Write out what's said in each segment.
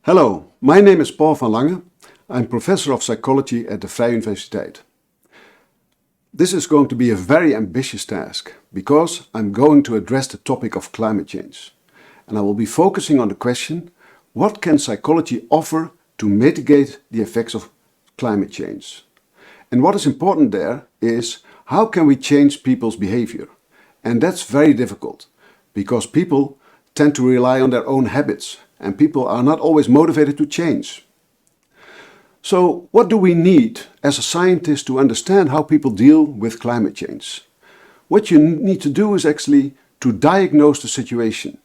Hello, my name is Paul van Lange. I'm professor of psychology at the Vrije Universiteit. This is going to be a very ambitious task because I'm going to address the topic of climate change. And I will be focusing on the question, what can psychology offer to mitigate the effects of climate change? And what is important there is, how can we change people's behavior? And that's very difficult because people tend to rely on their own habits and people are not always motivated to change. So what do we need as a scientist to understand how people deal with climate change? What you need to do is actually to diagnose the situation.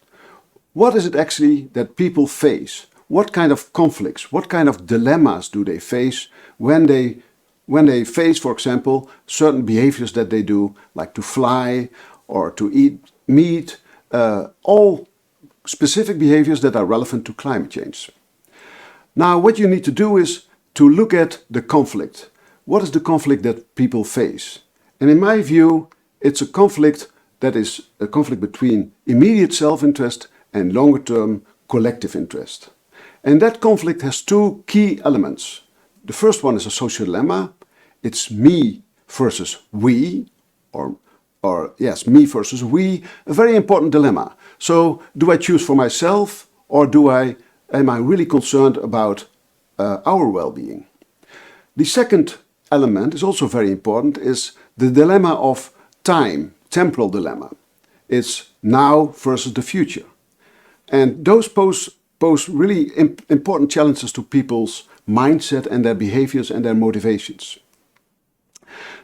What is it actually that people face? What kind of conflicts, what kind of dilemmas do they face when they face, for example, certain behaviors that they do, like to fly or to eat meat, all specific behaviors that are relevant to climate change. Now, what you need to do is to look at the conflict. What is the conflict that people face? And in my view, it's a conflict that is a conflict between immediate self-interest and longer-term collective interest. And that conflict has two key elements. The first one is a social dilemma. It's me versus we, me versus we, a very important dilemma. So, do I choose for myself or am I really concerned about our well-being? The second element is also very important, is the dilemma of time, temporal dilemma. It's now versus the future. And those pose really important challenges to people's mindset and their behaviors and their motivations.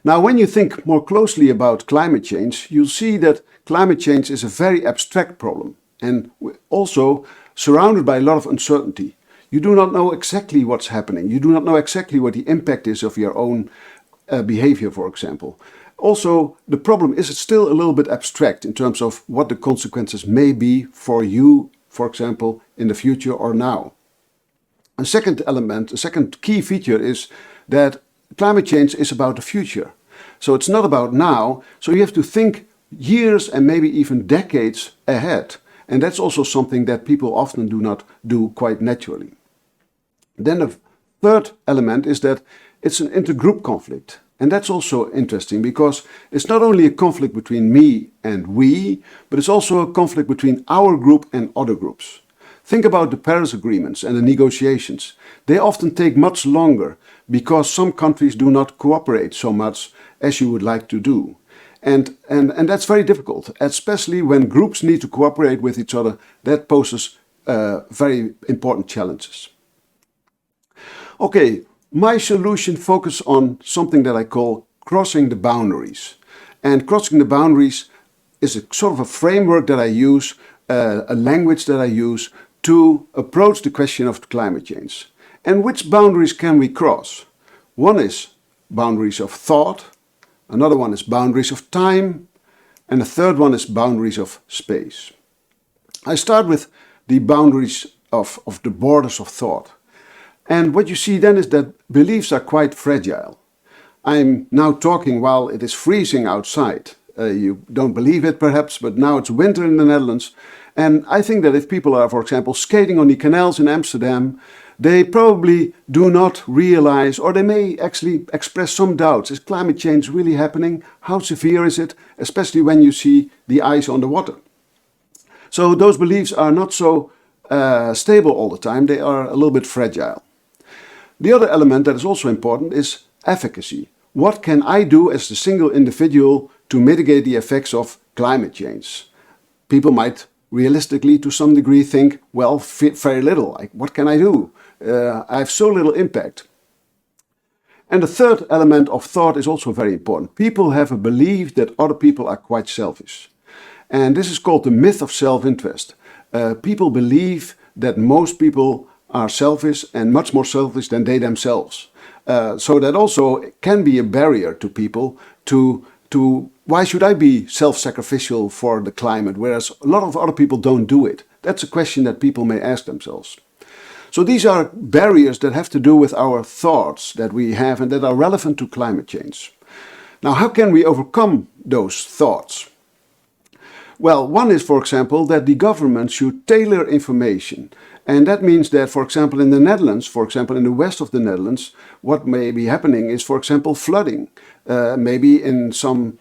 Now, when you think more closely about climate change, you'll see that climate change is a very abstract problem and also surrounded by a lot of uncertainty. You do not know exactly what's happening. You do not know exactly what the impact is of your own behavior, for example. Also, the problem is still a little bit abstract in terms of what the consequences may be for you, for example, in the future or now. A second element, a second key feature is that climate change is about the future. So it's not about now, so you have to think years and maybe even decades ahead. And that's also something that people often do not do quite naturally. Then the third element is that it's an intergroup conflict. And that's also interesting because it's not only a conflict between me and we, but it's also a conflict between our group and other groups. Think about the Paris agreements and the negotiations. They often take much longer because some countries do not cooperate so much as you would like to do. And that's very difficult, especially when groups need to cooperate with each other. That poses very important challenges. Okay, my solution focuses on something that I call crossing the boundaries. And crossing the boundaries is a sort of a framework that I use, a language that I use to approach the question of climate change. And which boundaries can we cross? One is boundaries of thought, another one is boundaries of time, and the third one is boundaries of space. I start with the boundaries of the borders of thought. And what you see then is that beliefs are quite fragile. I'm now talking while it is freezing outside. You don't believe it perhaps, but now it's winter in the Netherlands. And I think that if people are, for example, skating on the canals in Amsterdam, they probably do not realize, or they may actually express some doubts. Is climate change really happening? How severe is it? Especially when you see the ice on the water. So those beliefs are not so stable all the time. They are a little bit fragile. The other element that is also important is efficacy. What can I do as a single individual to mitigate the effects of climate change? People might realistically, to some degree, think, well, very little. Like, what can I do? I have so little impact. And the third element of thought is also very important. People have a belief that other people are quite selfish. And this is called the myth of self-interest. People believe that most people are selfish and much more selfish than they themselves. So that also can be a barrier to people to why should I be self-sacrificial for the climate, whereas a lot of other people don't do it? That's a question that people may ask themselves. So these are barriers that have to do with our thoughts that we have and that are relevant to climate change. Now, how can we overcome those thoughts? Well, one is, for example, that the government should tailor information And that means that, for example, in the Netherlands, for example, in the west of the Netherlands, what may be happening is, for example, flooding. Maybe in some,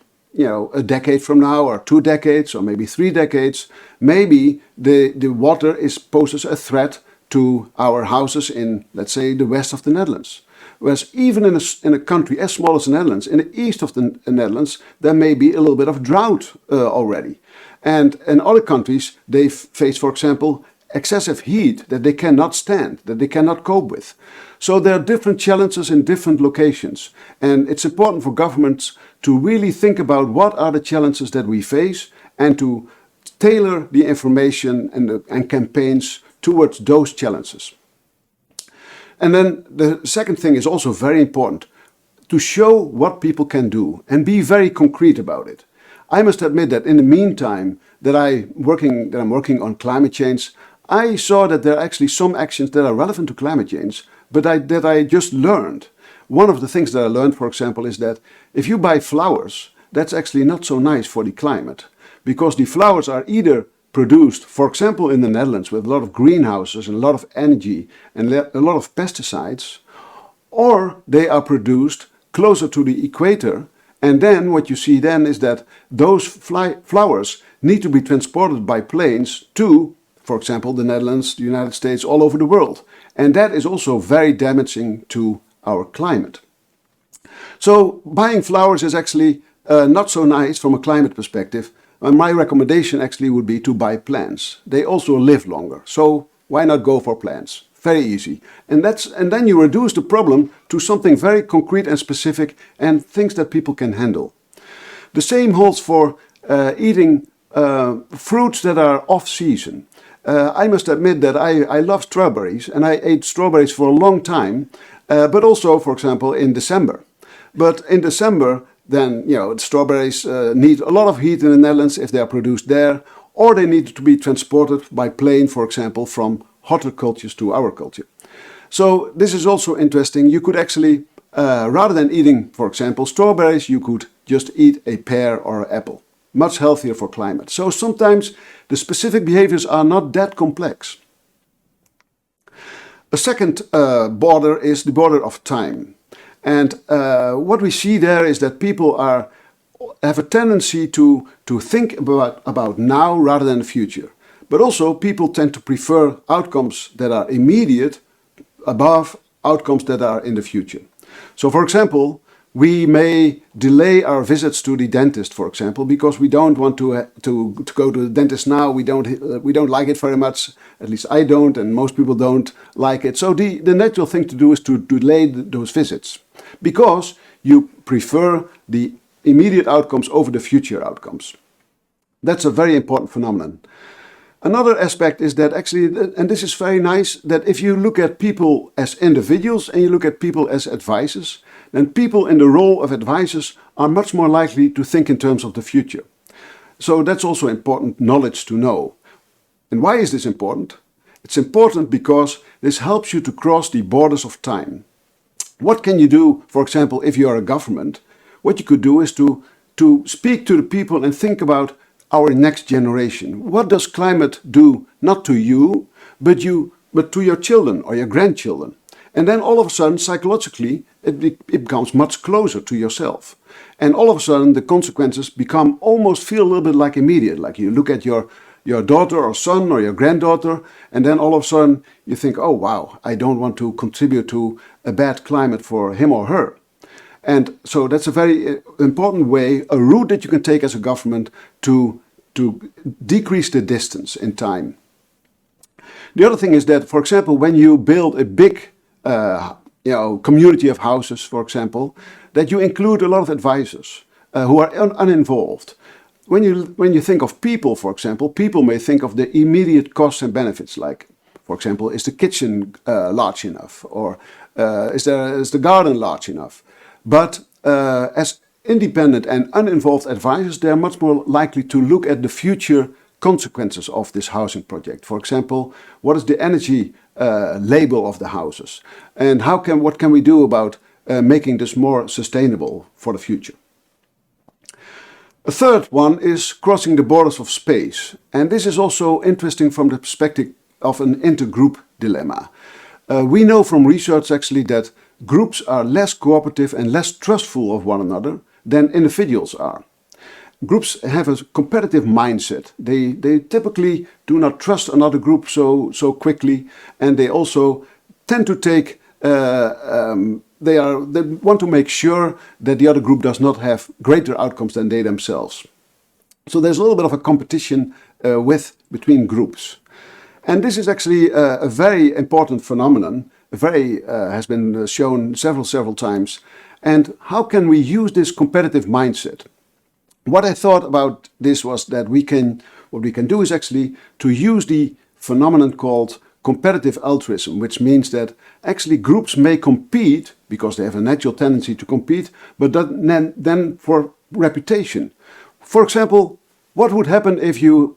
a decade from now, or 2 decades, or maybe 3 decades, maybe the water poses a threat to our houses in, let's say, the west of the Netherlands. Whereas even in a country as small as the Netherlands, in the east of the Netherlands, there may be a little bit of drought already. And in other countries, they face, for example, excessive heat that they cannot stand, that they cannot cope with. So there are different challenges in different locations. And it's important for governments to really think about what are the challenges that we face and to tailor the information and campaigns towards those challenges. And then the second thing is also very important, to show what people can do and be very concrete about it. I must admit that in the meantime that I'm working on climate change, I saw that there are actually some actions that are relevant to climate change, but that I just learned. One of the things that I learned, for example, is that if you buy flowers, that's actually not so nice for the climate, because the flowers are either produced, for example, in the Netherlands with a lot of greenhouses and a lot of energy and a lot of pesticides, or they are produced closer to the equator, and then what you see then is that those flowers need to be transported by planes to, for example, the Netherlands, the United States, all over the world. And that is also very damaging to our climate. So buying flowers is actually not so nice from a climate perspective. And my recommendation actually would be to buy plants. They also live longer. So why not go for plants? Very easy. And then you reduce the problem to something very concrete and specific and things that people can handle. The same holds for eating fruits that are off-season. I must admit that I love strawberries, and I ate strawberries for a long time, but also, for example, in December. But in December, then, strawberries need a lot of heat in the Netherlands if they are produced there, or they need to be transported by plane, for example, from hotter cultures to our culture. So this is also interesting. You could actually, rather than eating, for example, strawberries, you could just eat a pear or an apple. Much healthier for climate. So sometimes the specific behaviors are not that complex. A second border is the border of time. And what we see there is that people have a tendency to think about now rather than the future. But also people tend to prefer outcomes that are immediate above outcomes that are in the future. So for example, we may delay our visits to the dentist, for example, because we don't want to go to the dentist now. We don't like it very much. At least I don't, and most people don't like it. So the natural thing to do is to delay those visits, because you prefer the immediate outcomes over the future outcomes. That's a very important phenomenon. Another aspect is that actually, and this is very nice, that if you look at people as individuals and you look at people as advisors, then people in the role of advisors are much more likely to think in terms of the future. So that's also important knowledge to know. And why is this important? It's important because this helps you to cross the borders of time. What can you do, for example, if you are a government? What you could do is to speak to the people and think about our next generation. What does climate do, not to you, but to your children or your grandchildren? And then all of a sudden, psychologically, it becomes much closer to yourself. And all of a sudden, the consequences almost feel a little bit like immediate. Like you look at your daughter or son or your granddaughter, and then all of a sudden you think, oh wow, I don't want to contribute to a bad climate for him or her. And so that's a very important way, a route that you can take as a government to decrease the distance in time. The other thing is that, for example, when you build a big community of houses, for example, that you include a lot of advisors who are uninvolved. When you think of people, for example, people may think of the immediate costs and benefits, like, for example, is the kitchen large enough, or is the garden large enough? But as independent and uninvolved advisors, they are much more likely to look at the future consequences of this housing project. For example, what is the energy label of the houses, and what can we do about making this more sustainable for the future? A third one is crossing the borders of space, and this is also interesting from the of an intergroup dilemma. We know from research actually that groups are less cooperative and less trustful of one another than individuals are. Groups have a competitive mindset. They typically do not trust another group so quickly, and they also tend to take they want to make sure that the other group does not have greater outcomes than they themselves. So there's a little bit of a competition between groups. And this is actually a very important phenomenon, has been shown several times. And how can we use this competitive mindset? What I thought about this was that what we can do is actually to use the phenomenon called competitive altruism, which means that actually groups may compete because they have a natural tendency to compete, but then for reputation. For example, what would happen if you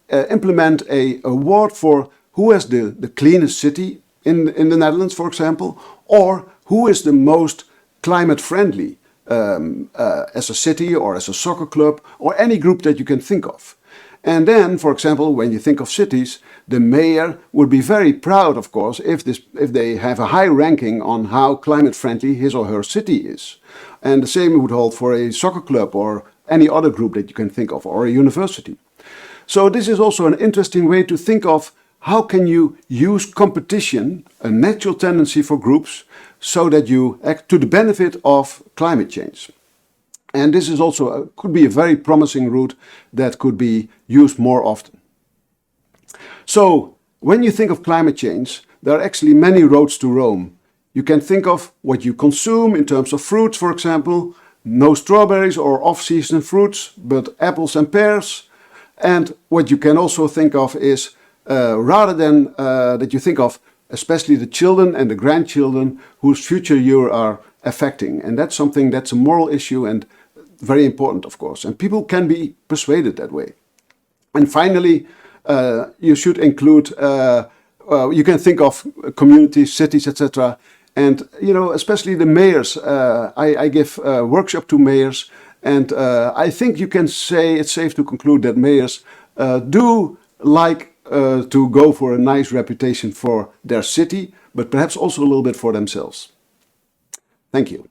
implement an award for who has the cleanest city in the Netherlands, for example, or who is the most climate friendly as a city or as a soccer club or any group that you can think of. And then, for example, when you think of cities, the mayor would be very proud, of course, if they have a high ranking on how climate friendly his or her city is. And the same would hold for a soccer club or any other group that you can think of, or a university. So this is also an interesting way to think of how can you use competition, a natural tendency for groups, so that you act to the benefit of climate change. And this is also could be a very promising route that could be used more often. So when you think of climate change, there are actually many roads to Rome. You can think of what you consume in terms of fruits, for example, no strawberries or off-season fruits, but apples and pears. And what you can also think of is, rather than that you think of especially the children and the grandchildren whose future you are affecting. And that's something that's a moral issue and very important, of course. And people can be persuaded that way. And finally, you should include, you can think of communities, cities, etc. And, you know, especially the mayors. I give workshop to mayors. And I think you can say it's safe to conclude that mayors do like to go for a nice reputation for their city, but perhaps also a little bit for themselves. Thank you.